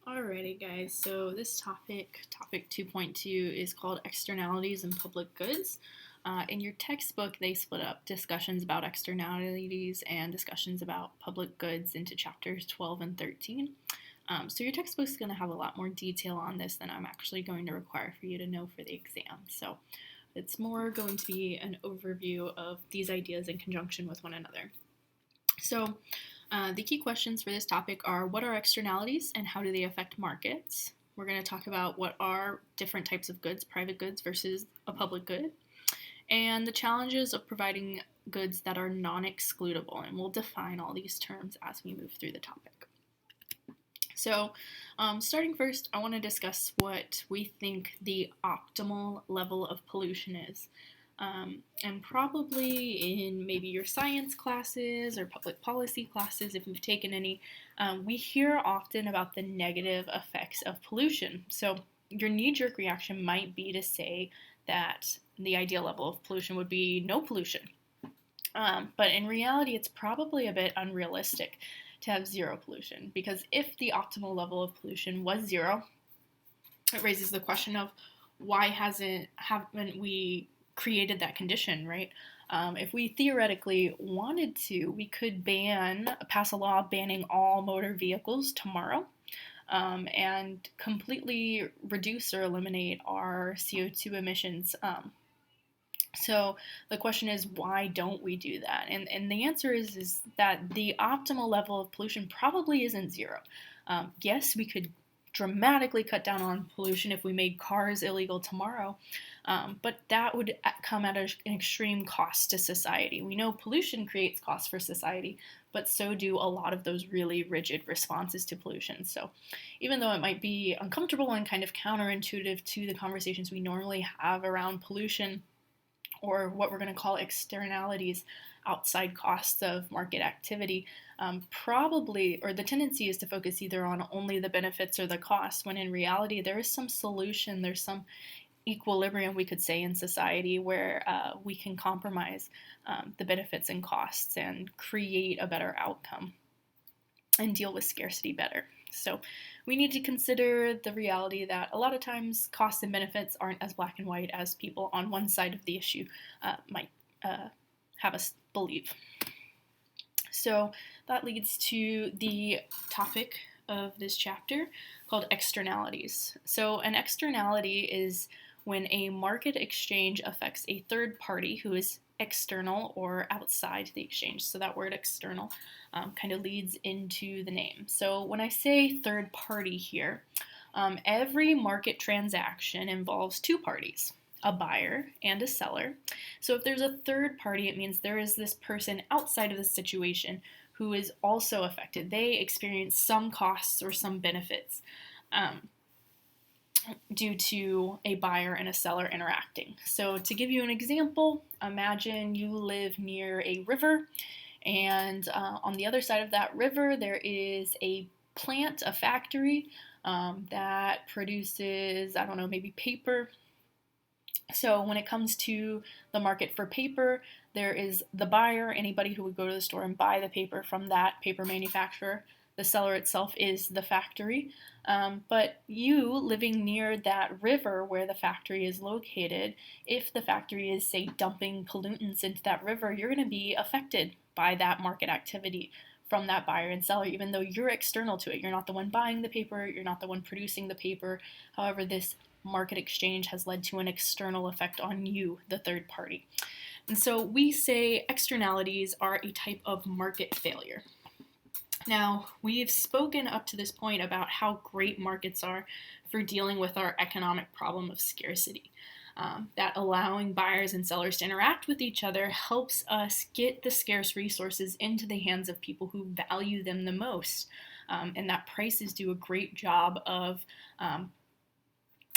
Alrighty, guys. So this topic 2.2, is called Externalities and Public Goods. In your textbook, they split up discussions about externalities and discussions about public goods into chapters 12 and 13. So your textbook is going to have a lot more detail on this than I'm actually going to require for you to know for the exam. So it's more going to be an overview of these ideas in conjunction with one another. So the key questions for this topic are: what are externalities and how do they affect markets? We're going to talk about what are different types of goods, private goods versus a public good, and the challenges of providing goods that are non-excludable, and we'll define all these terms as we move through the topic. So starting first, I want to discuss what we think the optimal level of pollution is. And probably in maybe your science classes or public policy classes, if you've taken any, we hear often about the negative effects of pollution. So your knee-jerk reaction might be to say that the ideal level of pollution would be no pollution. But in reality, it's probably a bit unrealistic to have zero pollution, because if the optimal level of pollution was zero, it raises the question of why haven't we created that condition, right? If we theoretically wanted to, we could pass a law banning all motor vehicles tomorrow, and completely reduce or eliminate our CO2 emissions. So the question is, why don't we do that? And the answer is that the optimal level of pollution probably isn't zero. Yes, we could dramatically cut down on pollution if we made cars illegal tomorrow, but that would come at an extreme cost to society. We know pollution creates costs for society, but so do a lot of those really rigid responses to pollution. So even though it might be uncomfortable and kind of counterintuitive to the conversations we normally have around pollution, or what we're going to call externalities, outside costs of market activity, the tendency is to focus either on only the benefits or the costs, when in reality there is some solution, there's some equilibrium, we could say, in society where we can compromise the benefits and costs and create a better outcome and deal with scarcity better. So we need to consider the reality that a lot of times costs and benefits aren't as black and white as people on one side of the issue might have us believe. So that leads to the topic of this chapter, called externalities. So an externality is when a market exchange affects a third party who is external or outside the exchange. So that word external kind of leads into the name. So when I say third party here, every market transaction involves two parties, a buyer and a seller. So if there's a third party, it means there is this person outside of the situation who is also affected. They experience some costs or some benefits due to a buyer and a seller interacting. So to give you an example, imagine you live near a river, and on the other side of that river there is a plant, a factory that produces, I don't know, maybe paper. So when it comes to the market for paper, there is the buyer, anybody who would go to the store and buy the paper from that paper manufacturer. The seller itself is the factory. But you, living near that river where the factory is located, if the factory is, say, dumping pollutants into that river, you're going to be affected by that market activity from that buyer and seller, even though you're external to it. You're not the one buying the paper, you're not the one producing the paper. However, this market exchange has led to an external effect on you, the third party. And so we say externalities are a type of market failure. Now, we've spoken up to this point about how great markets are for dealing with our economic problem of scarcity. That allowing buyers and sellers to interact with each other helps us get the scarce resources into the hands of people who value them the most. And that prices do a great job of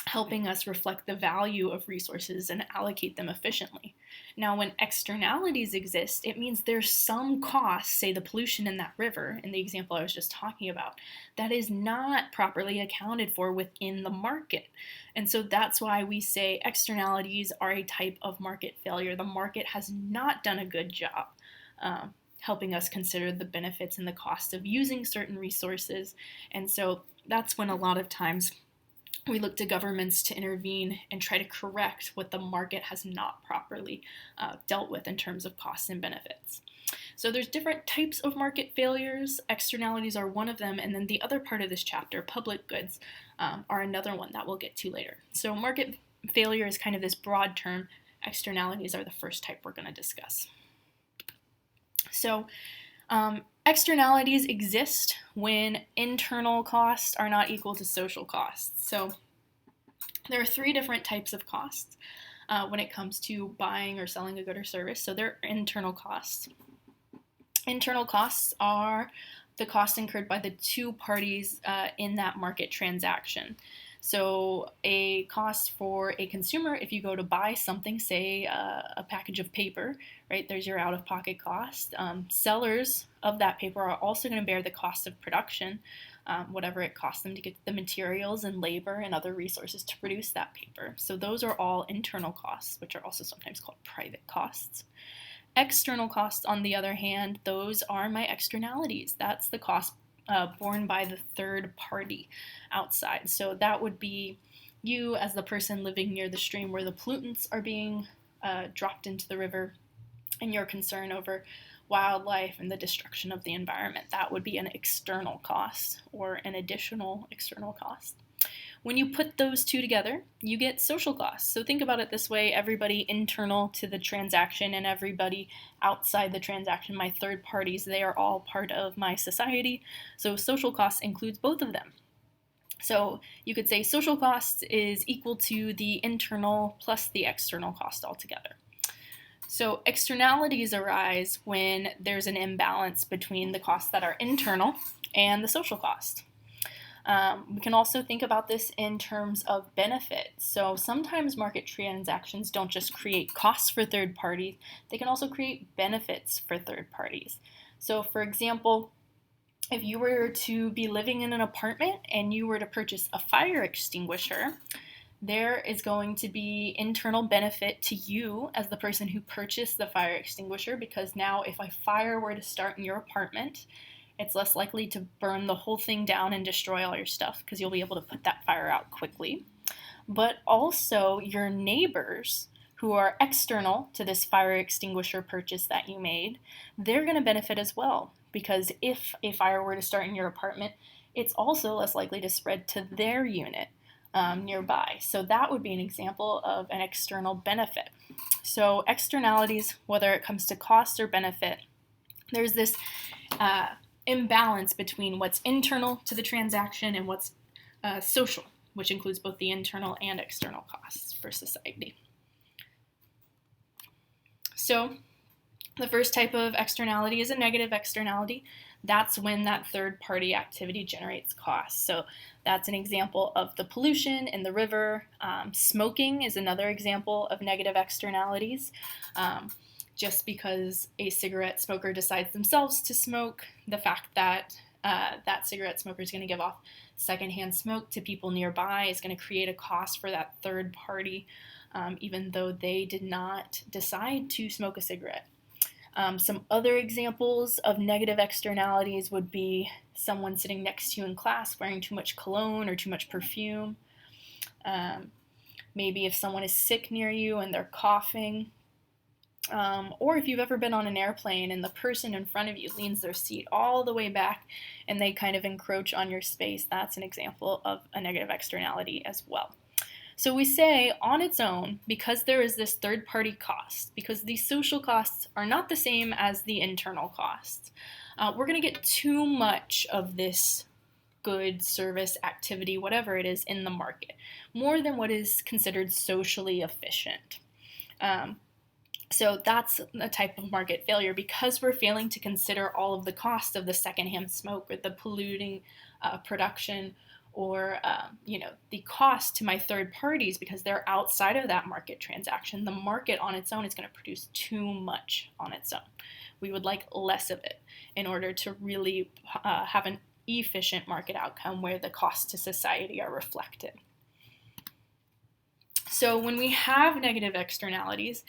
helping us reflect the value of resources and allocate them efficiently. Now, when externalities exist, it means there's some cost, say the pollution in that river, in the example I was just talking about, that is not properly accounted for within the market. And so that's why we say externalities are a type of market failure. The market has not done a good job helping us consider the benefits and the cost of using certain resources. And so that's when a lot of times we look to governments to intervene and try to correct what the market has not properly dealt with in terms of costs and benefits. So there's different types of market failures. Externalities are one of them, and then the other part of this chapter, public goods, are another one that we'll get to later. So market failure is kind of this broad term. Externalities are the first type we're going to discuss. So externalities exist when internal costs are not equal to social costs. So there are three different types of costs when it comes to buying or selling a good or service. So there are internal costs. Internal costs are the costs incurred by the two parties in that market transaction. So a cost for a consumer, if you go to buy something, say a package of paper, right, there's your out-of-pocket cost. Sellers of that paper are also going to bear the cost of production, whatever it costs them to get the materials and labor and other resources to produce that paper. So those are all internal costs, which are also sometimes called private costs. External costs, on the other hand, those are my externalities. That's the cost borne by the third party outside. So that would be you as the person living near the stream where the pollutants are being dropped into the river, and your concern over wildlife and the destruction of the environment. That would be an external cost or an additional external cost. When you put those two together, you get social costs. So think about it this way: everybody internal to the transaction and everybody outside the transaction, my third parties, they are all part of my society. So social costs includes both of them. So you could say social costs is equal to the internal plus the external cost altogether. So externalities arise when there's an imbalance between the costs that are internal and the social cost. We can also think about this in terms of benefits. So sometimes market transactions don't just create costs for third parties, they can also create benefits for third parties. So for example, if you were to be living in an apartment and you were to purchase a fire extinguisher, there is going to be internal benefit to you as the person who purchased the fire extinguisher, because now if a fire were to start in your apartment, it's less likely to burn the whole thing down and destroy all your stuff because you'll be able to put that fire out quickly. But also your neighbors who are external to this fire extinguisher purchase that you made, they're going to benefit as well, because if a fire were to start in your apartment, it's also less likely to spread to their unit nearby. So that would be an example of an external benefit. So externalities, whether it comes to cost or benefit, there's this imbalance between what's internal to the transaction and what's social, which includes both the internal and external costs for society. So the first type of externality is a negative externality. That's when that third party activity generates costs. So that's an example of the pollution in the river. Smoking is another example of negative externalities. Just because a cigarette smoker decides themselves to smoke, the fact that that cigarette smoker is going to give off secondhand smoke to people nearby is going to create a cost for that third party, even though they did not decide to smoke a cigarette. Some other examples of negative externalities would be someone sitting next to you in class wearing too much cologne or too much perfume. Maybe if someone is sick near you and they're coughing. Or if you've ever been on an airplane and the person in front of you leans their seat all the way back and they kind of encroach on your space, that's an example of a negative externality as well. So we say on its own, because there is this third-party cost, because these social costs are not the same as the internal costs, we're going to get too much of this good, service, activity, whatever it is in the market, more than what is considered socially efficient. So that's a type of market failure, because we're failing to consider all of the cost of the secondhand smoke or the polluting production, or the cost to my third parties because they're outside of that market transaction. The market on its own is going to produce too much on its own. We would like less of it in order to really have an efficient market outcome where the costs to society are reflected. So when we have negative externalities,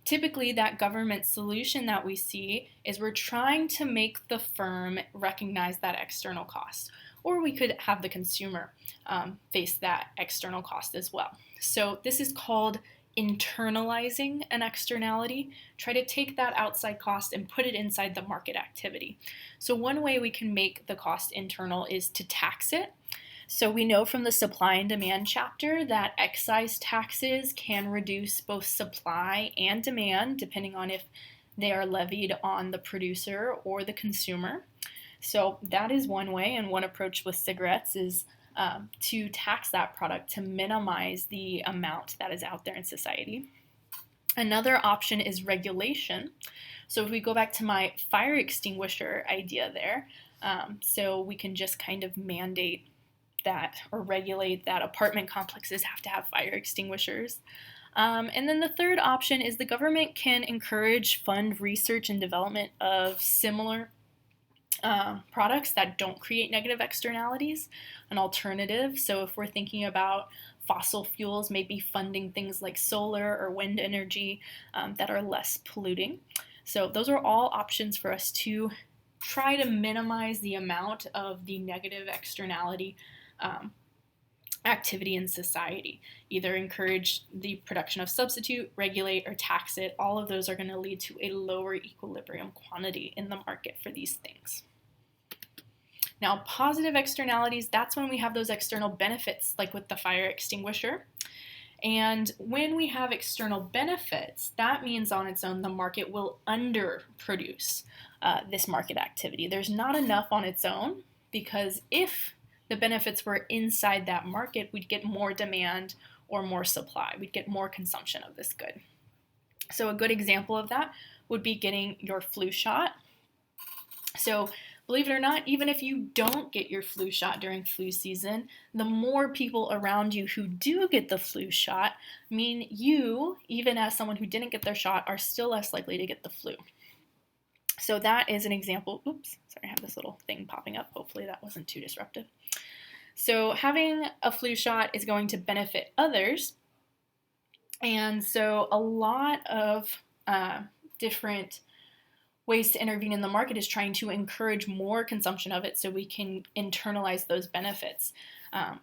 Typically, that government solution that we see is we're trying to make the firm recognize that external cost, or we could have the consumer face that external cost as well. So this is called internalizing an externality. Try to take that outside cost and put it inside the market activity. So one way we can make the cost internal is to tax it. So we know from the supply and demand chapter that excise taxes can reduce both supply and demand depending on if they are levied on the producer or the consumer. So that is one way, and one approach with cigarettes is to tax that product to minimize the amount that is out there in society. Another option is regulation. So if we go back to my fire extinguisher idea there, so we can just kind of mandate that or regulate that apartment complexes have to have fire extinguishers. And then the third option is the government can encourage, fund research and development of similar products that don't create negative externalities, an alternative. So if we're thinking about fossil fuels, maybe funding things like solar or wind energy that are less polluting. So those are all options for us to try to minimize the amount of the negative externality activity in society. Either encourage the production of substitute, regulate, or tax it. All of those are going to lead to a lower equilibrium quantity in the market for these things. Now, positive externalities, that's when we have those external benefits, like with the fire extinguisher. And when we have external benefits, that means on its own the market will underproduce this market activity. There's not enough on its own, because if the benefits were inside that market, we'd get more demand or more supply. We'd get more consumption of this good. So a good example of that would be getting your flu shot. So believe it or not, even if you don't get your flu shot during flu season, the more people around you who do get the flu shot mean you, even as someone who didn't get their shot, are still less likely to get the flu. So that is an example. Oops, sorry, I have this little thing popping up. Hopefully that wasn't too disruptive. So having a flu shot is going to benefit others. And so a lot of different ways to intervene in the market is trying to encourage more consumption of it so we can internalize those benefits.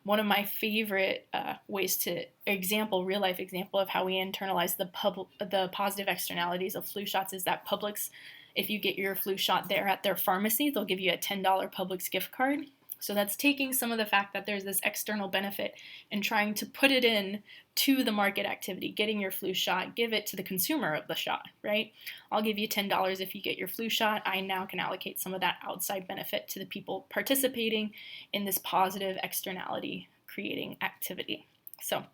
One of my favorite ways to real life example of how we internalize the positive externalities of flu shots is that Publix, if you get your flu shot there at their pharmacy, they'll give you a $10 Publix gift card. So that's taking some of the fact that there's this external benefit and trying to put it in to the market activity. Getting your flu shot, give it to the consumer of the shot, right? I'll give you $10 if you get your flu shot. I now can allocate some of that outside benefit to the people participating in this positive externality creating activity. So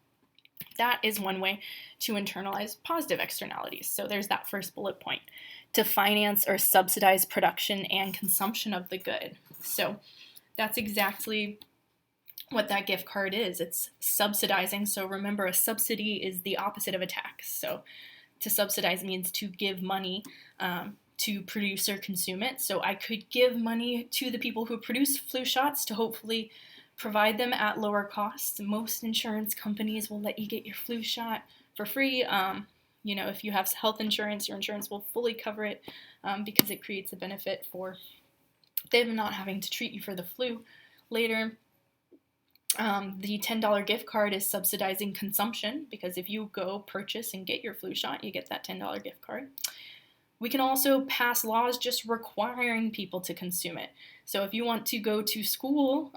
that is one way to internalize positive externalities. So there's that first bullet point, to finance or subsidize production and consumption of the good. So that's exactly what that gift card is. It's subsidizing. So remember, a subsidy is the opposite of a tax. So to subsidize means to give money to produce or consume it. So I could give money to the people who produce flu shots to hopefully provide them at lower costs. Most insurance companies will let you get your flu shot for free. If you have health insurance, your insurance will fully cover it because it creates a benefit for them not having to treat you for the flu later. The $10 gift card is subsidizing consumption, because if you go purchase and get your flu shot, you get that $10 gift card. We can also pass laws just requiring people to consume it. So if you want to go to school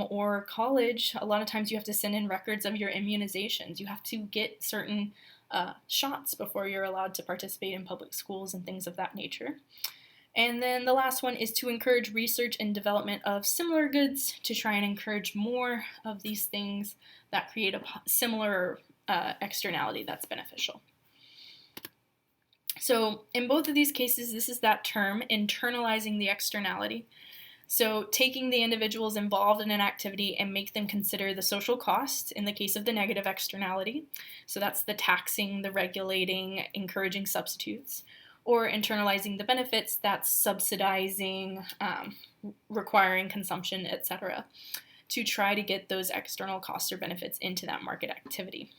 or college, a lot of times you have to send in records of your immunizations. You have to get certain shots before you're allowed to participate in public schools and things of that nature. And then the last one is to encourage research and development of similar goods to try and encourage more of these things that create a similar externality that's beneficial. So in both of these cases, this is that term, internalizing the externality. So taking the individuals involved in an activity and make them consider the social cost in the case of the negative externality. So that's the taxing, the regulating, encouraging substitutes. Or internalizing the benefits, that's subsidizing, requiring consumption, etc., to try to get those external costs or benefits into that market activity.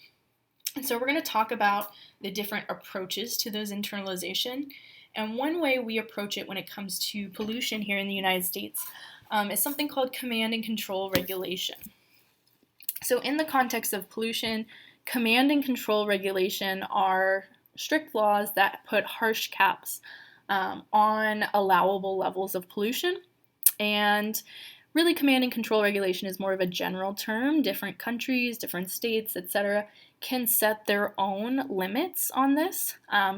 So we're going to talk about the different approaches to those internalization. And one way we approach it when it comes to pollution here in the United States is something called command and control regulation. So in the context of pollution, command and control regulation are strict laws that put harsh caps on allowable levels of pollution. And really, command and control regulation is more of a general term. Different countries, different states, etc., can set their own limits on this.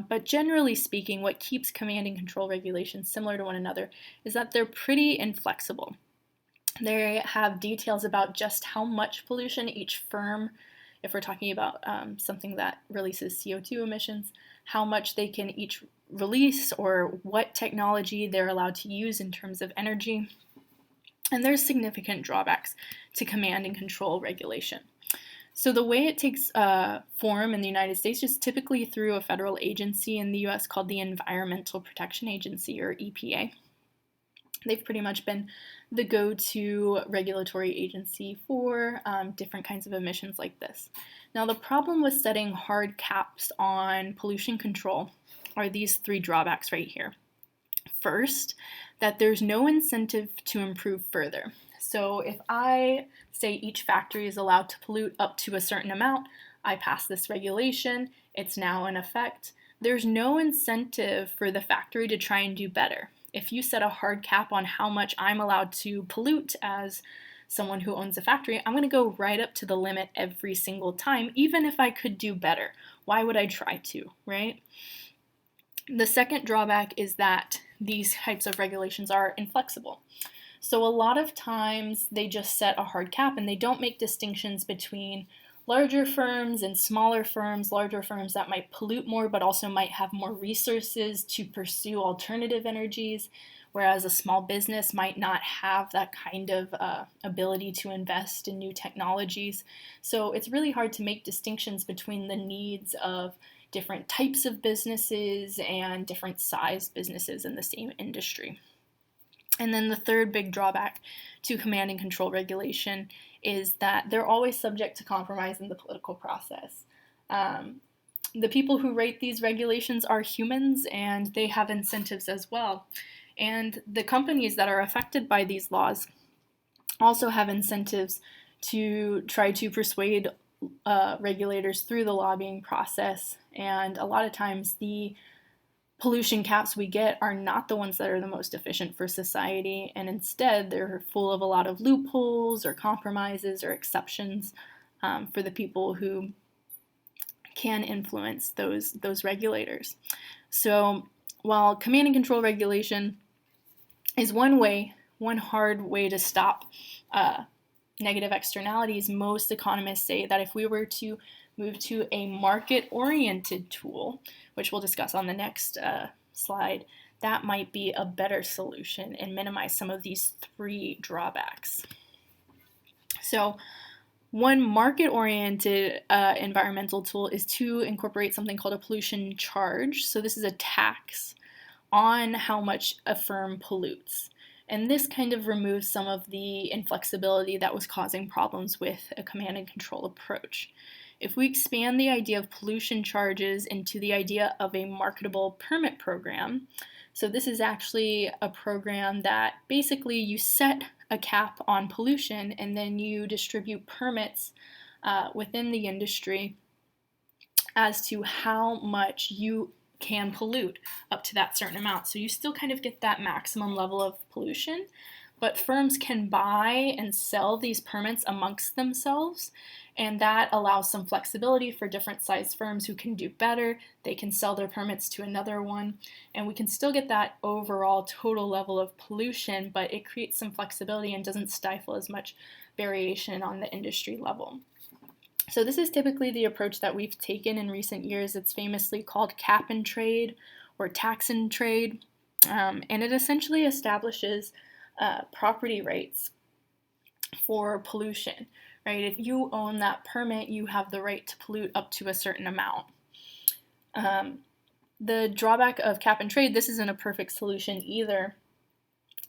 But generally speaking, what keeps command and control regulation similar to one another is that they're pretty inflexible. They have details about just how much pollution each firm, if we're talking about something that releases CO2 emissions, how much they can each release or what technology they're allowed to use in terms of energy. And there's significant drawbacks to command and control regulation. So the way it takes form in the United States is typically through a federal agency in the US called the Environmental Protection Agency, or EPA. They've pretty much been the go-to regulatory agency for different kinds of emissions like this. Now, the problem with setting hard caps on pollution control are these three drawbacks right here. First, that there's no incentive to improve further. So if I say each factory is allowed to pollute up to a certain amount, I pass this regulation, it's now in effect. There's no incentive for the factory to try and do better. If you set a hard cap on how much I'm allowed to pollute as someone who owns a factory, I'm going to go right up to the limit every single time, even if I could do better. Why would I try to, right? The second drawback is that these types of regulations are inflexible. So a lot of times they just set a hard cap and they don't make distinctions between larger firms and smaller firms, larger firms that might pollute more but also might have more resources to pursue alternative energies, whereas a small business might not have that kind of ability to invest in new technologies. So it's really hard to make distinctions between the needs of different types of businesses and different sized businesses in the same industry. And then the third big drawback to command and control regulation is that they're always subject to compromise in the political process. The people who write these regulations are humans, and they have incentives as well. And the companies that are affected by these laws also have incentives to try to persuade regulators through the lobbying process. And a lot of times the pollution caps we get are not the ones that are the most efficient for society, and instead they're full of a lot of loopholes or compromises or exceptions for the people who can influence those regulators. So while command and control regulation is one hard way to stop negative externalities, most economists say that if we were to move to a market-oriented tool, which we'll discuss on the next slide, that might be a better solution and minimize some of these three drawbacks. So one market-oriented environmental tool is to incorporate something called a pollution charge. So this is a tax on how much a firm pollutes. And this kind of removes some of the inflexibility that was causing problems with a command and control approach. If we expand the idea of pollution charges into the idea of a marketable permit program, so this is actually a program that basically you set a cap on pollution and then you distribute permits within the industry as to how much you can pollute up to that certain amount. So you still kind of get that maximum level of pollution, but firms can buy and sell these permits amongst themselves, and that allows some flexibility for different sized firms who can do better. They can sell their permits to another one, and we can still get that overall total level of pollution, but it creates some flexibility and doesn't stifle as much variation on the industry level. So this is typically the approach that we've taken in recent years. It's famously called cap and trade or tax and trade, and it essentially establishes property rights for pollution, right? If you own that permit, you have the right to pollute up to a certain amount. The drawback of cap and trade, this isn't a perfect solution either.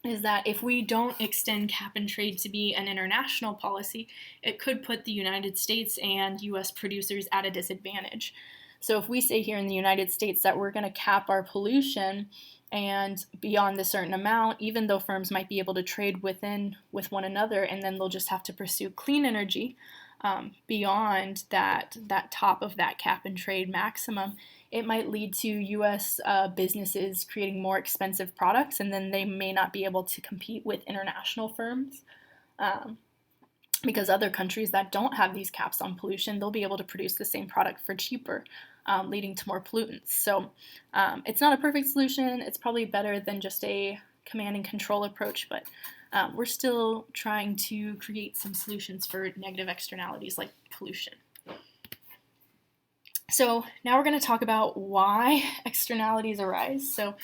is that if we don't extend cap and trade to be an international policy, it could put the United States and US producers at a disadvantage. So if we say here in the United States that we're going to cap our pollution and beyond a certain amount, even though firms might be able to trade with one another, and then they'll just have to pursue clean energy beyond that top of that cap and trade maximum, it might lead to U.S. Businesses creating more expensive products, and then they may not be able to compete with international firms. Because other countries that don't have these caps on pollution, they'll be able to produce the same product for cheaper, leading to more pollutants. So it's not a perfect solution. It's probably better than just a command and control approach, but we're still trying to create some solutions for negative externalities like pollution. So now we're going to talk about why externalities arise. So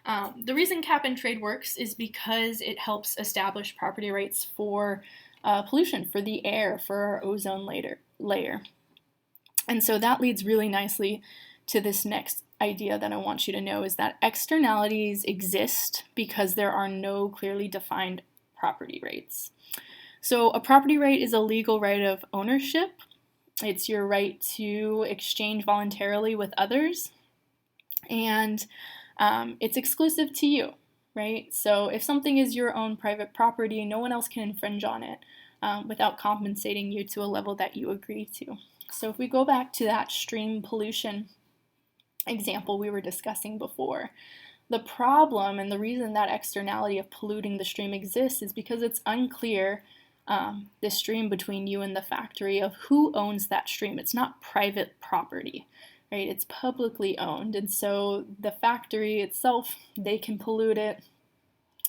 the reason cap and trade works is because it helps establish property rights for pollution, for the air, for our ozone layer. And so that leads really nicely to this next idea that I want you to know, is that externalities exist because there are no clearly defined property rights. So a property right is a legal right of ownership. It's your right to exchange voluntarily with others, and it's exclusive to you, right? So if something is your own private property, no one else can infringe on it without compensating you to a level that you agree to. So if we go back to that stream pollution example we were discussing before, the problem and the reason that externality of polluting the stream exists is because it's unclear, the stream between you and the factory, of who owns that stream. It's not private property, right? It's publicly owned, and so the factory itself, they can pollute it.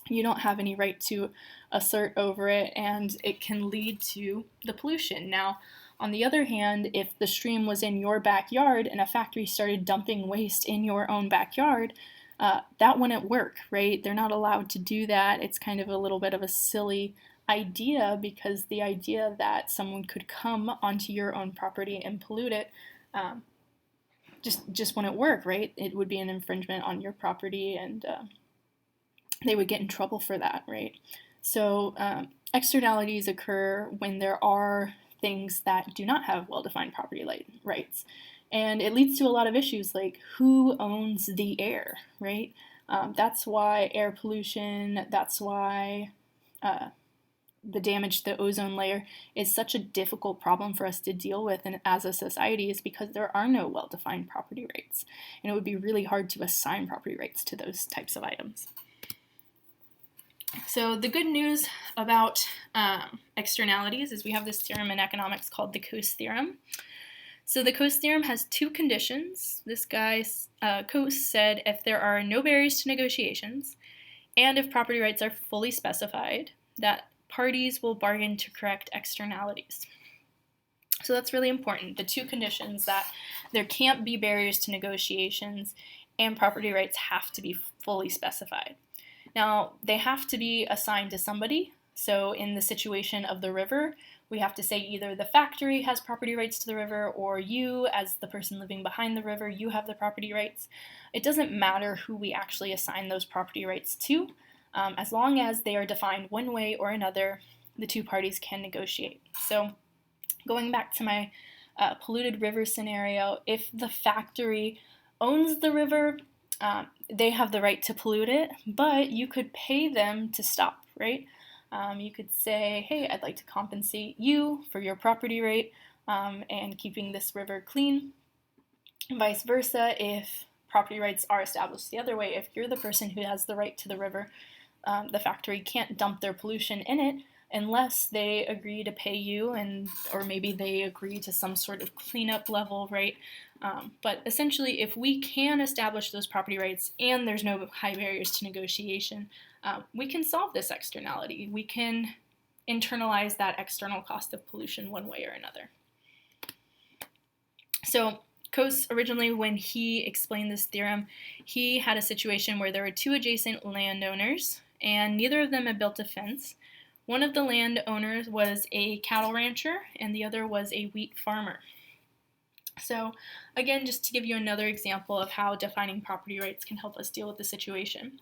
You don't have any right to assert over it, and it can lead to the pollution. Now, on the other hand, if the stream was in your backyard and a factory started dumping waste in your own backyard, that wouldn't work, right? They're not allowed to do that. It's kind of a little bit of a silly idea, because the idea that someone could come onto your own property and pollute it just wouldn't work, right? It would be an infringement on your property, and they would get in trouble for that, right? So externalities occur when there are things that do not have well-defined property rights. And it leads to a lot of issues like who owns the air, right? That's why air pollution, that's why the damage to the ozone layer is such a difficult problem for us to deal with and as a society, is because there are no well-defined property rights. And it would be really hard to assign property rights to those types of items. So the good news about externalities is we have this theorem in economics called the Coase theorem. So the Coase theorem has two conditions. This guy, Coase, said if there are no barriers to negotiations and if property rights are fully specified, that parties will bargain to correct externalities. So that's really important. The two conditions, that there can't be barriers to negotiations and property rights have to be fully specified. Now, they have to be assigned to somebody. So in the situation of the river, we have to say either the factory has property rights to the river, or you, as the person living behind the river, you have the property rights. It doesn't matter who we actually assign those property rights to. As long as they are defined one way or another, the two parties can negotiate. So going back to my polluted river scenario, if the factory owns the river, they have the right to pollute it, but you could pay them to stop, right? You could say, hey, I'd like to compensate you for your property right and keeping this river clean. And vice versa, if property rights are established the other way, if you're the person who has the right to the river, the factory can't dump their pollution in it unless they agree to pay you, or maybe they agree to some sort of cleanup level, right? But essentially, if we can establish those property rights and there's no high barriers to negotiation, we can solve this externality. We can internalize that external cost of pollution one way or another. So Coase, originally, when he explained this theorem, he had a situation where there were two adjacent landowners, and neither of them had built a fence. One of the landowners was a cattle rancher, and the other was a wheat farmer. So again, just to give you another example of how defining property rights can help us deal with the situation.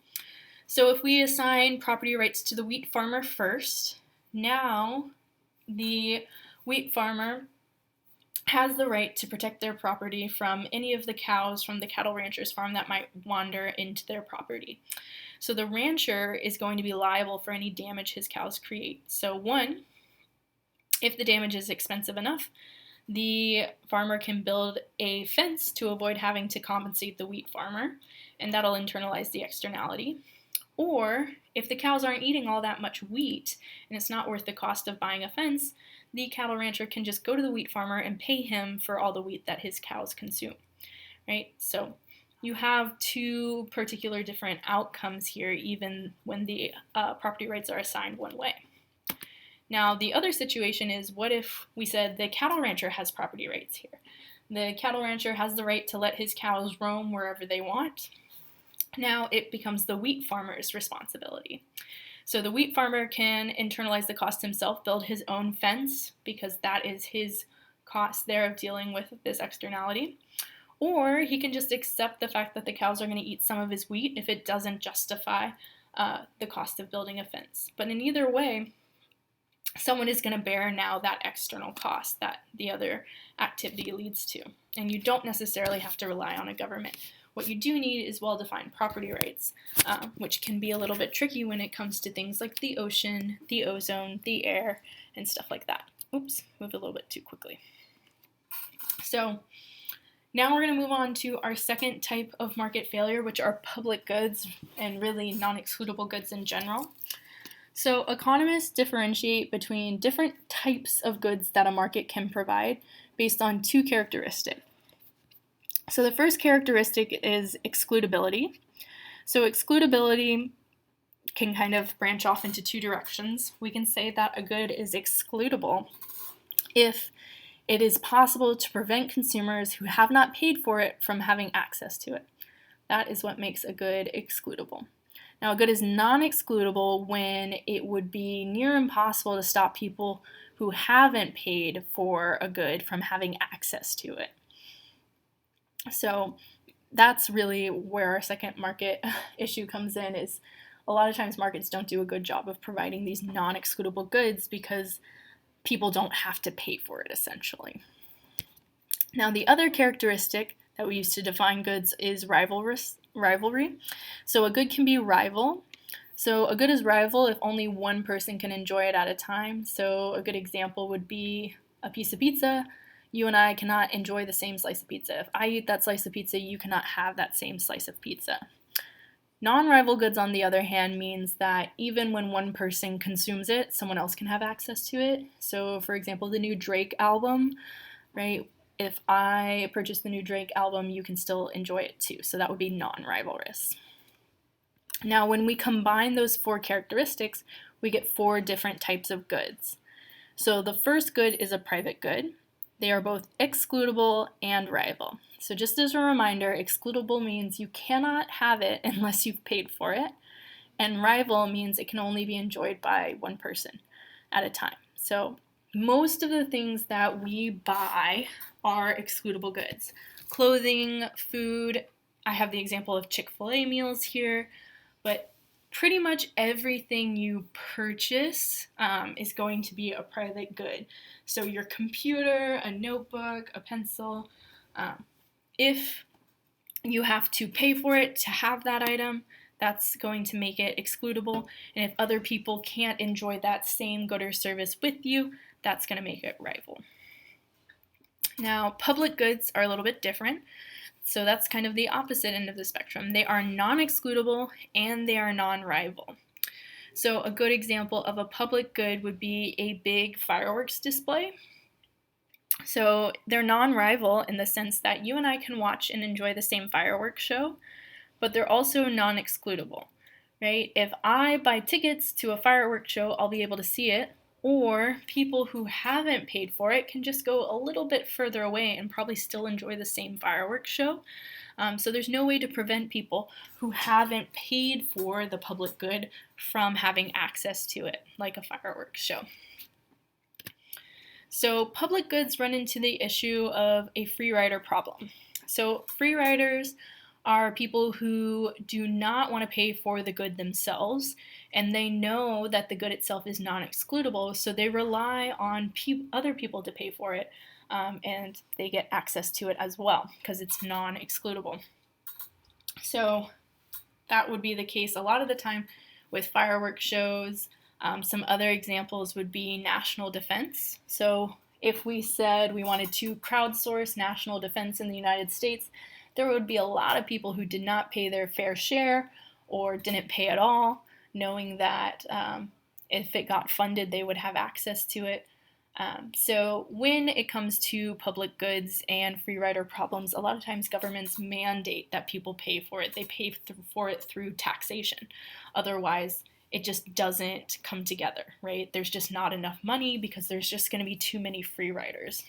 So if we assign property rights to the wheat farmer first, now the wheat farmer has the right to protect their property from any of the cows from the cattle rancher's farm that might wander into their property. So the rancher is going to be liable for any damage his cows create. So one, if the damage is expensive enough, the farmer can build a fence to avoid having to compensate the wheat farmer, and that'll internalize the externality. Or if the cows aren't eating all that much wheat and it's not worth the cost of buying a fence, the cattle rancher can just go to the wheat farmer and pay him for all the wheat that his cows consume, right? So you have two particular different outcomes here, even when the property rights are assigned one way. Now, the other situation is, what if we said the cattle rancher has property rights here? The cattle rancher has the right to let his cows roam wherever they want. Now it becomes the wheat farmer's responsibility. So the wheat farmer can internalize the cost himself, build his own fence, because that is his cost there of dealing with this externality. Or he can just accept the fact that the cows are going to eat some of his wheat if it doesn't justify the cost of building a fence. But in either way, someone is going to bear now that external cost that the other activity leads to. And you don't necessarily have to rely on a government. What you do need is well-defined property rights, which can be a little bit tricky when it comes to things like the ocean, the ozone, the air, and stuff like that. Oops, moved a little bit too quickly. So now we're going to move on to our second type of market failure, which are public goods and really non-excludable goods in general. So economists differentiate between different types of goods that a market can provide based on two characteristics. So the first characteristic is excludability. So excludability can kind of branch off into two directions. We can say that a good is excludable if it is possible to prevent consumers who have not paid for it from having access to it. That is what makes a good excludable. Now, a good is non-excludable when it would be near impossible to stop people who haven't paid for a good from having access to it. So that's really where our second market issue comes in, is a lot of times markets don't do a good job of providing these non-excludable goods because people don't have to pay for it, essentially. Now, the other characteristic that we use to define goods is rivalry. So a good can be rival. So a good is rival if only one person can enjoy it at a time. So a good example would be a piece of pizza. You and I cannot enjoy the same slice of pizza. If I eat that slice of pizza, you cannot have that same slice of pizza. Non-rival goods, on the other hand, means that even when one person consumes it, someone else can have access to it. So, for example, the new Drake album, right? If I purchase the new Drake album, you can still enjoy it too. So that would be non-rivalrous. Now, when we combine those four characteristics, we get four different types of goods. So the first good is a private good. They are both excludable and rival. So just as a reminder, excludable means you cannot have it unless you've paid for it, and rival means it can only be enjoyed by one person at a time. So most of the things that we buy are excludable goods. Clothing, food, I have the example of Chick-fil-A meals here, but pretty much everything you purchase is going to be a private good. So your computer, a notebook, a pencil, if you have to pay for it to have that item, that's going to make it excludable. And if other people can't enjoy that same good or service with you, that's going to make it rival. Now, public goods are a little bit different. So that's kind of the opposite end of the spectrum. They are non-excludable and they are non-rival. So a good example of a public good would be a big fireworks display. So they're non-rival in the sense that you and I can watch and enjoy the same fireworks show, but they're also non-excludable, right? If I buy tickets to a fireworks show, I'll be able to see it, or people who haven't paid for it can just go a little bit further away and probably still enjoy the same fireworks show. So there's no way to prevent people who haven't paid for the public good from having access to it, like a fireworks show. So public goods run into the issue of a free rider problem. So free riders are people who do not want to pay for the good themselves, and they know that the good itself is non-excludable, so they rely on other people to pay for it, and they get access to it as well because it's non-excludable. So that would be the case a lot of the time with fireworks shows. Some other examples would be national defense. So if we said we wanted to crowdsource national defense in the United States, there would be a lot of people who did not pay their fair share or didn't pay at all, knowing that if it got funded, they would have access to it. So when it comes to public goods and free rider problems, a lot of times governments mandate that people pay for it. They pay for it through taxation. Otherwise, it just doesn't come together, right? There's just not enough money because there's just going to be too many free riders.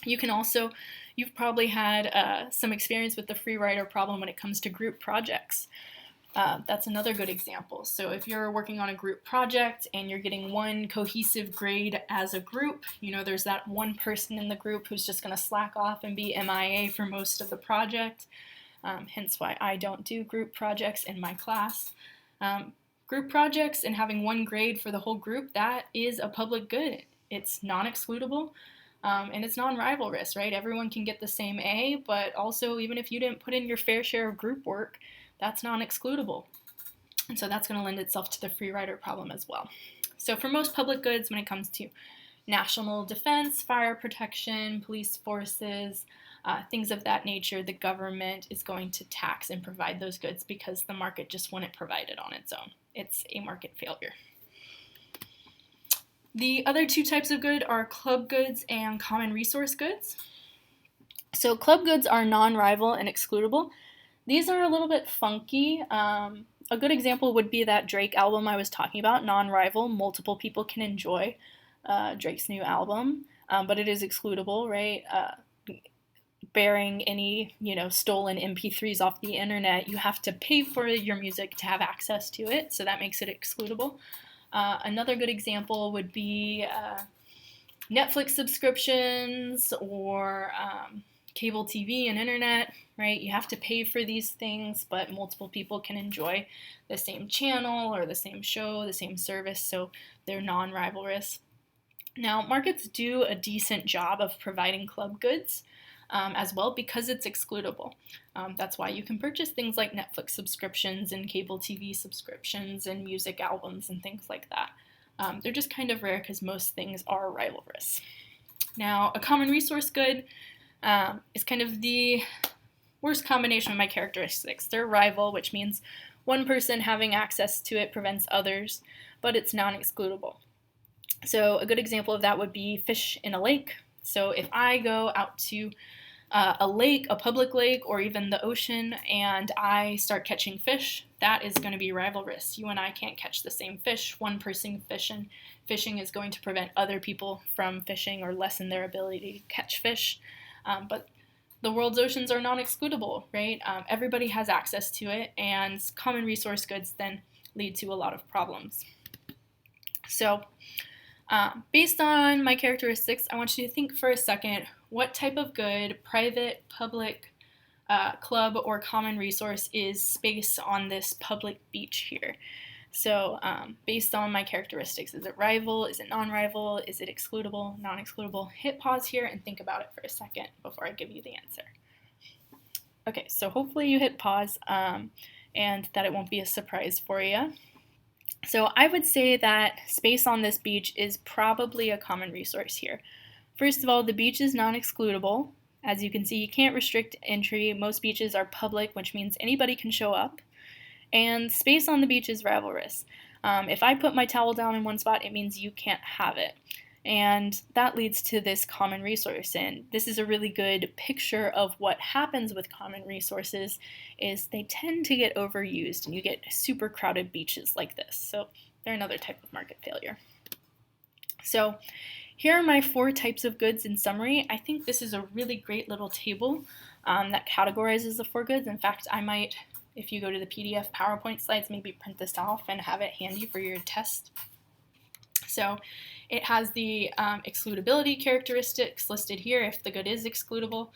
You've probably had some experience with the free rider problem when it comes to group projects. That's another good example. So if you're working on a group project and you're getting one cohesive grade as a group, there's that one person in the group who's just going to slack off and be MIA for most of the project, hence why I don't do group projects in my class. Group projects and having one grade for the whole group, that is a public good. It's non-excludable. And it's non-rivalrous, right? Everyone can get the same A, but also even if you didn't put in your fair share of group work, that's non-excludable. And so that's going to lend itself to the free rider problem as well. So for most public goods, when it comes to national defense, fire protection, police forces, things of that nature, the government is going to tax and provide those goods because the market just wouldn't provide it on its own. It's a market failure. The other two types of good are club goods and common resource goods. So club goods are non-rival and excludable. These are a little bit funky. A good example would be that Drake album I was talking about, non-rival. Multiple people can enjoy Drake's new album, but it is excludable, right? Bearing any, stolen MP3s off the internet, you have to pay for your music to have access to it, so that makes it excludable. Another good example would be Netflix subscriptions or cable TV and internet, right? You have to pay for these things, but multiple people can enjoy the same channel or the same show, the same service, so they're non-rivalrous. Now, markets do a decent job of providing club goods as well because it's excludable. That's why you can purchase things like Netflix subscriptions and cable TV subscriptions and music albums and things like that. They're just kind of rare because most things are rivalrous. Now, a common resource good is kind of the worst combination of my characteristics. They're rival, which means one person having access to it prevents others, but it's non-excludable. So a good example of that would be fish in a lake. So if I go out to a lake, a public lake, or even the ocean, and I start catching fish, that is going to be rivalrous. You and I can't catch the same fish. One person fishing is going to prevent other people from fishing or lessen their ability to catch fish. But the world's oceans are non-excludable, right? Everybody has access to it, and common resource goods then lead to a lot of problems. So based on my characteristics, I want you to think for a second, what type of good, private, public, club, or common resource is space on this public beach here? So based on my characteristics, is it rival, is it non-rival, is it excludable, non-excludable? Hit pause here and think about it for a second before I give you the answer. Okay, so hopefully you hit pause and that it won't be a surprise for you. So I would say that space on this beach is probably a common resource here. First of all, the beach is non-excludable. As you can see, you can't restrict entry. Most beaches are public, which means anybody can show up. And space on the beach is rivalrous. If I put my towel down in one spot, it means you can't have it. And that leads to this common resource. And this is a really good picture of what happens with common resources is they tend to get overused and you get super crowded beaches like this. So they're another type of market failure. So here are my 4 types of goods in summary. I think this is a really great little table that categorizes the 4 goods. In fact, I might, if you go to the PDF PowerPoint slides, maybe print this off and have it handy for your test. So it has the excludability characteristics listed here if the good is excludable.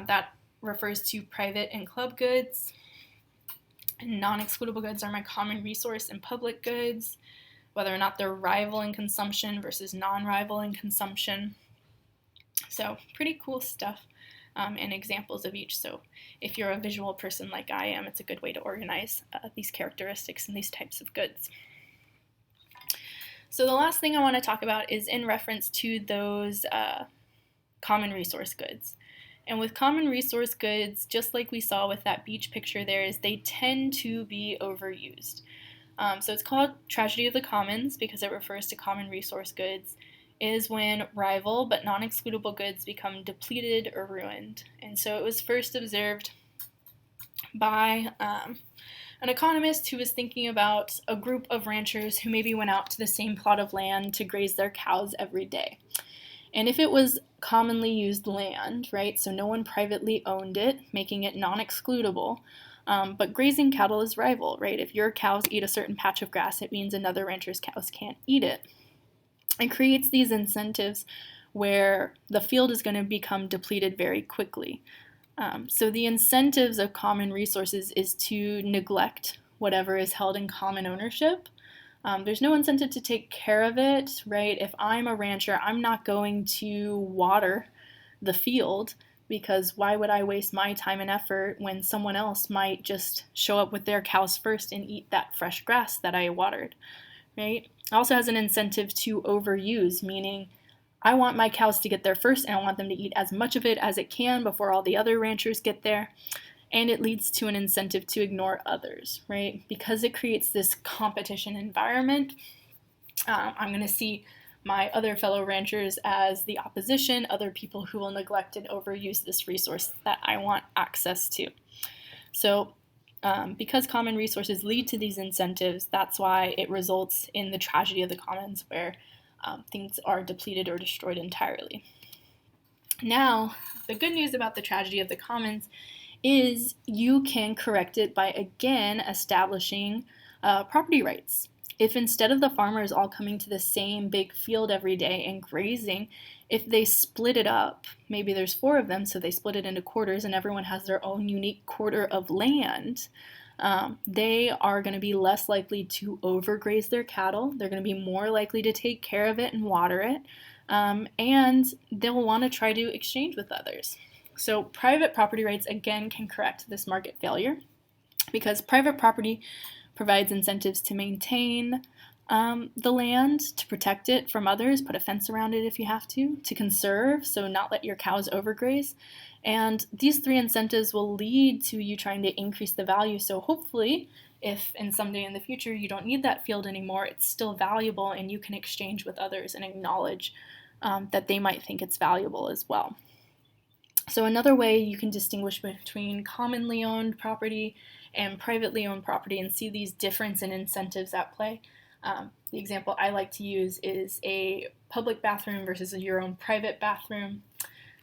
That refers to private and club goods. And non-excludable goods are my common resource and public goods, whether or not they're rival in consumption versus non-rival in consumption. So pretty cool stuff and examples of each. So if you're a visual person like I am, it's a good way to organize these characteristics and these types of goods. So the last thing I want to talk about is in reference to those common resource goods. And with common resource goods, just like we saw with that beach picture there, is they tend to be overused. So it's called tragedy of the commons because it refers to common resource goods, is when rival but non-excludable goods become depleted or ruined. And so it was first observed by an economist who was thinking about a group of ranchers who maybe went out to the same plot of land to graze their cows every day. And if it was commonly used land, right, so no one privately owned it, making it non-excludable, but grazing cattle is rival, right? If your cows eat a certain patch of grass, it means another rancher's cows can't eat it. It creates these incentives where the field is going to become depleted very quickly. So the incentives of common resources is to neglect whatever is held in common ownership. There's no incentive to take care of it, right? If I'm a rancher, I'm not going to water the field because why would I waste my time and effort when someone else might just show up with their cows first and eat that fresh grass that I watered, right? It also has an incentive to overuse, meaning I want my cows to get there first and I want them to eat as much of it as it can before all the other ranchers get there. And it leads to an incentive to ignore others, right? Because it creates this competition environment, I'm going to see my other fellow ranchers as the opposition, other people who will neglect and overuse this resource that I want access to. So because common resources lead to these incentives, that's why it results in the tragedy of the commons where things are depleted or destroyed entirely. Now, the good news about the tragedy of the commons is you can correct it by, again, establishing property rights. If instead of the farmers all coming to the same big field every day and grazing, if they split it up, maybe there's 4 of them, so they split it into quarters and everyone has their own unique quarter of land, they are going to be less likely to overgraze their cattle. They're going to be more likely to take care of it and water it, and they'll want to try to exchange with others. So private property rights, again, can correct this market failure because private property provides incentives to maintain the land, to protect it from others, put a fence around it if you have to conserve, so not let your cows overgraze. And these 3 incentives will lead to you trying to increase the value. So hopefully, if in someday in the future you don't need that field anymore, it's still valuable and you can exchange with others and acknowledge that they might think it's valuable as well. So another way you can distinguish between commonly owned property and privately owned property and see these difference in incentives at play. The example I like to use is a public bathroom versus your own private bathroom.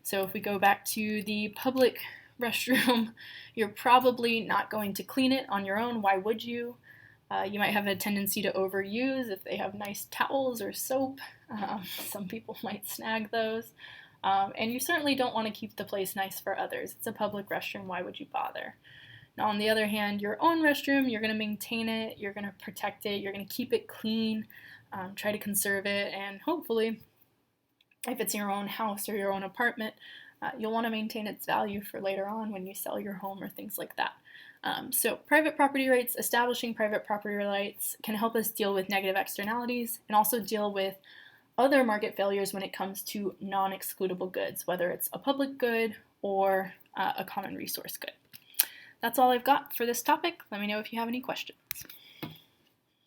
So if we go back to the public restroom, you're probably not going to clean it on your own. Why would you? You might have a tendency to overuse if they have nice towels or soap. Some people might snag those. And you certainly don't want to keep the place nice for others. It's a public restroom. Why would you bother? Now, on the other hand, your own restroom, you're going to maintain it, you're going to protect it, you're going to keep it clean, try to conserve it, and hopefully, if it's your own house or your own apartment, you'll want to maintain its value for later on when you sell your home or things like that. So private property rights, establishing private property rights can help us deal with negative externalities and also deal with other market failures when it comes to non-excludable goods, whether it's a public good or a common resource good. That's all I've got for this topic. Let me know if you have any questions.